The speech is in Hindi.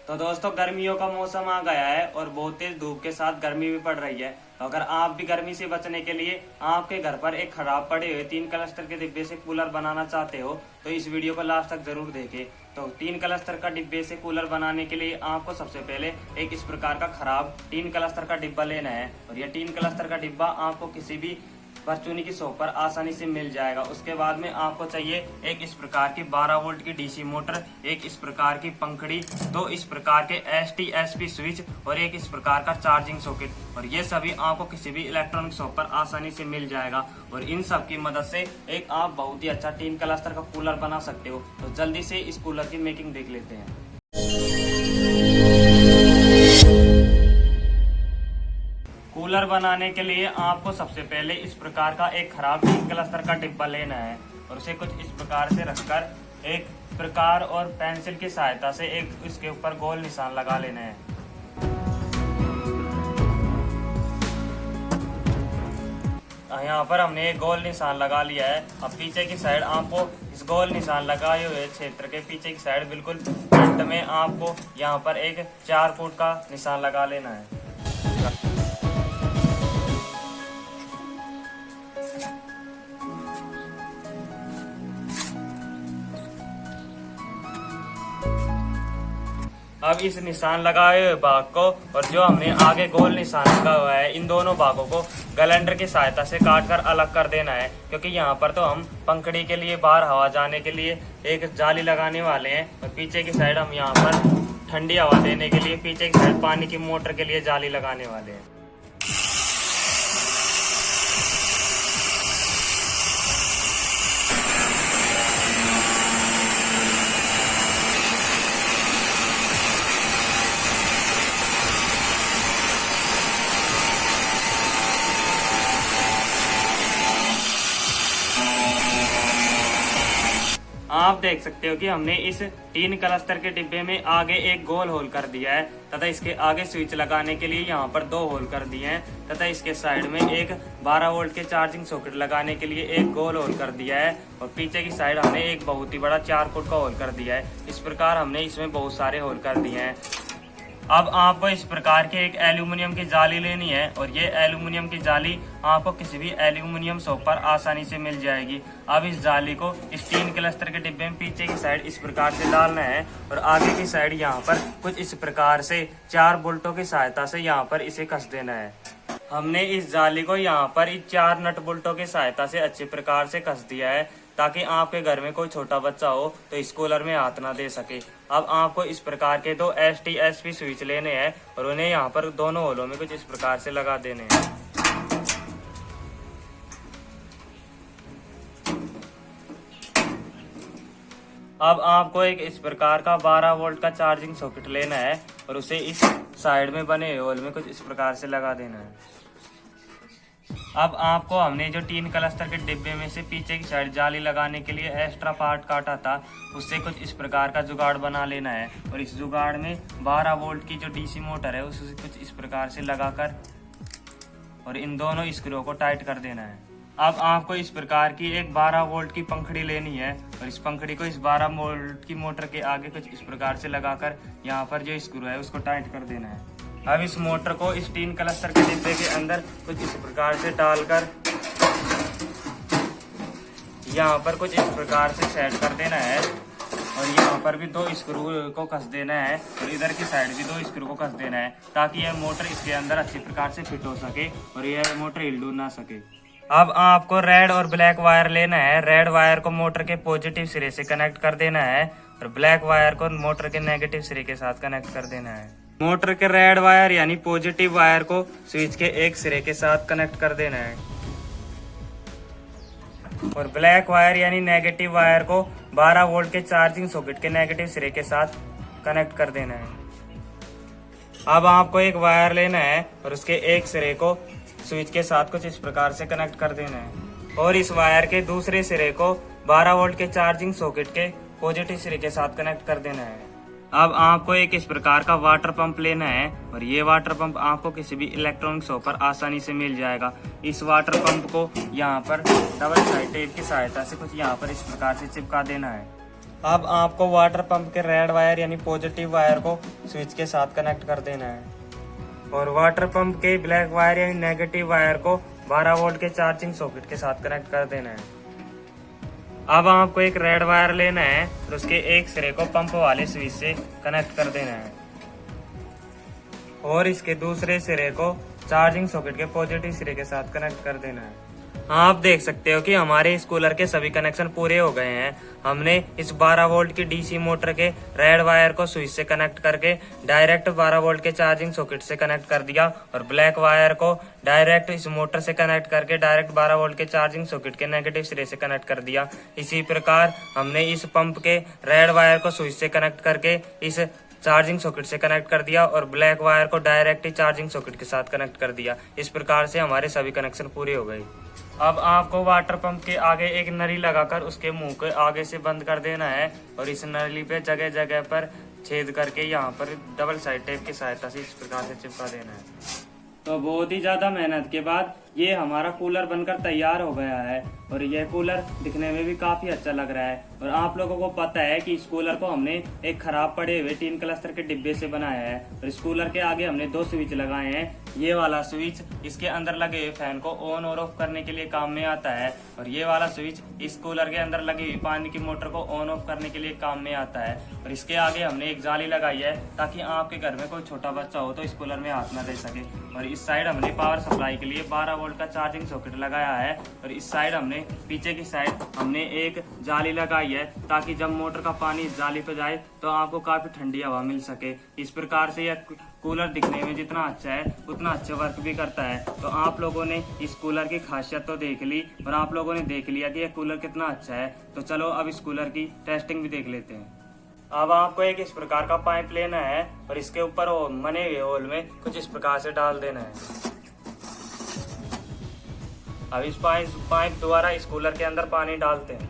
तो दोस्तों गर्मियों का मौसम आ गया है और बहुत तेज धूप के साथ गर्मी भी पड़ रही है। तो अगर आप भी गर्मी से बचने के लिए आपके घर पर एक खराब पड़े हुए 3 क्लस्टर के डिब्बे से कूलर बनाना चाहते हो तो इस वीडियो को लास्ट तक जरूर देखें। तो 3 क्लस्टर का डिब्बे से कूलर बनाने के लिए आपको सबसे पहले एक इस प्रकार का खराब 3 क्लस्टर का डिब्बा लेना है और यह 3 क्लस्टर का डिब्बा आपको किसी भी परचूनी की शॉप पर आसानी से मिल जाएगा। उसके बाद में आपको चाहिए एक इस प्रकार की 12 वोल्ट की डीसी मोटर, एक इस प्रकार की पंखड़ी, दो इस प्रकार के एसटी एसपी स्विच और एक इस प्रकार का चार्जिंग सॉकेट। और ये सभी आपको किसी भी इलेक्ट्रॉनिक शॉप पर आसानी से मिल जाएगा और इन सब की मदद से एक आप बहुत ही अच्छा 3 क्लस्टर का कूलर बना सकते हो। तो जल्दी से इस कूलर की मेकिंग देख लेते हैं। कूलर बनाने के लिए आपको सबसे पहले इस प्रकार का एक खराब 3 क्लस्टर का डिब्बा लेना है और उसे कुछ इस प्रकार से रखकर एक प्रकार और पेंसिल की सहायता से एक इसके ऊपर गोल निशान लगा लेना है। यहाँ पर हमने एक गोल निशान लगा लिया है। अब पीछे की साइड आपको इस गोल निशान लगाए हुए क्षेत्र के पीछे की साइड बिल्कुल फ्रंट में आपको यहाँ पर एक 4 फुट का निशान लगा लेना है। अब इस निशान लगाए हुए भाग को और जो हमने आगे गोल निशान लगा हुआ है इन दोनों भागों को ग्राइंडर की सहायता से काट कर अलग कर देना है, क्योंकि यहाँ पर तो हम पंखड़ी के लिए बाहर हवा जाने के लिए एक जाली लगाने वाले हैं और पीछे की साइड हम यहाँ पर ठंडी हवा देने के लिए पीछे की साइड पानी की मोटर के लिए जाली लगाने वाले हैं। आप देख सकते हो कि हमने इस 3 क्लस्टर के डिब्बे में आगे एक गोल होल कर दिया है तथा इसके आगे स्विच लगाने के लिए यहाँ पर 2 होल कर दिए हैं तथा इसके साइड में एक 12 वोल्ट के चार्जिंग सॉकेट लगाने के लिए एक गोल होल कर दिया है और पीछे की साइड हमने एक बहुत ही बड़ा 4 फुट का होल कर दिया है। इस प्रकार हमने इसमें बहुत सारे होल कर दिए हैं। अब आपको इस प्रकार की एक एल्यूमिनियम की जाली लेनी है और ये एल्यूमिनियम की जाली आपको किसी भी एल्यूमिनियम शॉप पर आसानी से मिल जाएगी। अब इस जाली को इस 3 क्लस्टर के डिब्बे में पीछे की साइड इस प्रकार से डालना है और आगे की साइड यहाँ पर कुछ इस प्रकार से 4 बोल्टों की सहायता से यहाँ पर इसे कस देना है। हमने इस जाली को यहाँ पर इस 4 नट बोल्टों की सहायता से अच्छे प्रकार से कस दिया है ताकि आपके घर में कोई छोटा बच्चा हो तो इस कूलर में हाथ ना दे सके। अब आपको इस प्रकार के 2 एसटी एसपी स्विच लेने हैं और उन्हें यहाँ पर दोनों होलों में कुछ इस प्रकार से लगा देने हैं। अब आपको एक इस प्रकार का 12 वोल्ट का चार्जिंग सॉकेट लेना है और उसे इस साइड में बने होल में कुछ इस प्रकार से लगा देना है। अब आपको हमने जो 3 क्लस्टर के डिब्बे में से पीछे की साइड जाली लगाने के लिए एक्स्ट्रा पार्ट काटा था उससे कुछ इस प्रकार का जुगाड़ बना लेना है और इस जुगाड़ में 12 वोल्ट की जो डीसी मोटर है उसे कुछ इस प्रकार से लगाकर और इन दोनों स्क्रू को टाइट कर देना है। अब आपको इस प्रकार की एक 12 वोल्ट की पंखड़ी लेनी है और इस पंखड़ी को इस 12 वोल्ट की मोटर के आगे कुछ इस प्रकार से लगाकर यहाँ पर जो स्क्रू है उसको टाइट कर देना है। अब इस मोटर को इस 3 क्लस्टर के डिब्बे के अंदर कुछ इस प्रकार से डालकर यहाँ पर कुछ इस प्रकार से सेट कर देना है और यहाँ पर भी 2 स्क्रू को कस देना है और इधर की साइड भी 2 स्क्रू को कस देना है ताकि यह मोटर इसके अंदर अच्छी प्रकार से फिट हो सके और यह मोटर हिल ना सके। अब आपको रेड और ब्लैक वायर लेना है। रेड वायर को मोटर के पॉजिटिव सिरे से कनेक्ट कर देना है और ब्लैक वायर को मोटर के नेगेटिव सिरे के साथ कनेक्ट कर देना है। मोटर के रेड वायर यानी पॉजिटिव वायर को स्विच के एक सिरे के साथ कनेक्ट कर देना है और ब्लैक वायर यानी नेगेटिव वायर को 12 वोल्ट के चार्जिंग सॉकेट के नेगेटिव सिरे के साथ कनेक्ट कर देना है। अब आपको एक वायर लेना है और उसके एक सिरे को स्विच के साथ कुछ इस प्रकार से कनेक्ट कर देना है और इस वायर के दूसरे सिरे को 12 वोल्ट के चार्जिंग सॉकेट के पॉजिटिव सिरे के साथ कनेक्ट कर देना है। अब आपको एक इस प्रकार का वाटर पंप लेना है और ये वाटर पंप आपको किसी भी इलेक्ट्रॉनिक शॉप पर आसानी से मिल जाएगा। इस वाटर पंप को यहाँ पर डबल साइड टेप की सहायता से कुछ यहाँ पर इस प्रकार से चिपका देना है। अब आपको वाटर पंप के रेड वायर यानी पॉजिटिव वायर को स्विच के साथ कनेक्ट कर देना है और वाटर पंप के ब्लैक वायर यानी नेगेटिव वायर को 12 वोल्ट के चार्जिंग सॉकेट के साथ कनेक्ट कर देना है। अब आपको एक रेड वायर लेना है और उसके एक सिरे को पंप वाले स्विच से कनेक्ट कर देना है और इसके दूसरे सिरे को चार्जिंग सॉकेट के पॉजिटिव सिरे के साथ कनेक्ट कर देना है। आप देख सकते हो कि हमारे इस कूलर के सभी कनेक्शन पूरे हो गए हैं। हमने इस 12 वोल्ट की डीसी मोटर के रेड वायर को स्विच से कनेक्ट करके डायरेक्ट 12 वोल्ट के चार्जिंग सॉकेट से कनेक्ट कर दिया और ब्लैक वायर को डायरेक्ट इस मोटर से कनेक्ट करके डायरेक्ट 12 वोल्ट के चार्जिंग सॉकेट के नेगेटिव सिरे से कनेक्ट कर दिया। इसी प्रकार हमने इस पंप के रेड वायर को स्विच से कनेक्ट करके इस चार्जिंग सॉकेट से कनेक्ट कर दिया और ब्लैक वायर को डायरेक्ट ही चार्जिंग सॉकेट के साथ कनेक्ट कर दिया। इस प्रकार से हमारे सभी कनेक्शन पूरे हो गए। अब आपको वाटर पंप के आगे एक नली लगाकर उसके मुंह को आगे से बंद कर देना है और इस नली पे जगह जगह पर छेद करके यहाँ पर डबल साइड टेप की सहायता से इस प्रकार से चिपका देना है। तो बहुत ही ज्यादा मेहनत के बाद ये हमारा कूलर बनकर तैयार हो गया है और यह कूलर दिखने में भी काफी अच्छा लग रहा है। और आप लोगों को पता है कि इस कूलर को हमने एक खराब पड़े हुए टीन क्लस्टर के डिब्बे से बनाया है और इस कूलर के आगे हमने 2 स्विच लगाए हैं। ये वाला स्विच इसके अंदर लगे हुए फैन को ऑन और ऑफ करने के लिए काम में आता है और ये वाला स्विच इस कूलर के अंदर लगी हुई पानी की मोटर को ऑन ऑफ करने के लिए काम में आता है। और इसके आगे हमने एक जाली लगाई है ताकि आपके घर में कोई छोटा बच्चा हो तो इस कूलर में हाथ न दे सके। और इस साइड हमने पावर सप्लाई के लिए 12 वोल्ट का चार्जिंग सॉकेट लगाया है और इस साइड हमने पीछे की साइड हमने एक जाली लगाई है ताकि जब मोटर का पानी इस जाली पे जाए तो आपको काफी ठंडी हवा मिल सके। इस प्रकार से यह कूलर दिखने में जितना अच्छा है उतना अच्छा वर्क भी करता है। तो आप लोगों ने इस कूलर की खासियत तो देख ली और आप लोगों ने देख लिया कि यह कूलर कितना अच्छा है। तो चलो अब इस कूलर की टेस्टिंग भी देख लेते हैं। अब आपको एक इस प्रकार का पाइप लेना है और इसके ऊपर बने हुए होल में कुछ इस प्रकार से डाल देना है। अब इस पाइप द्वारा इस कूलर के अंदर पानी डालते हैं।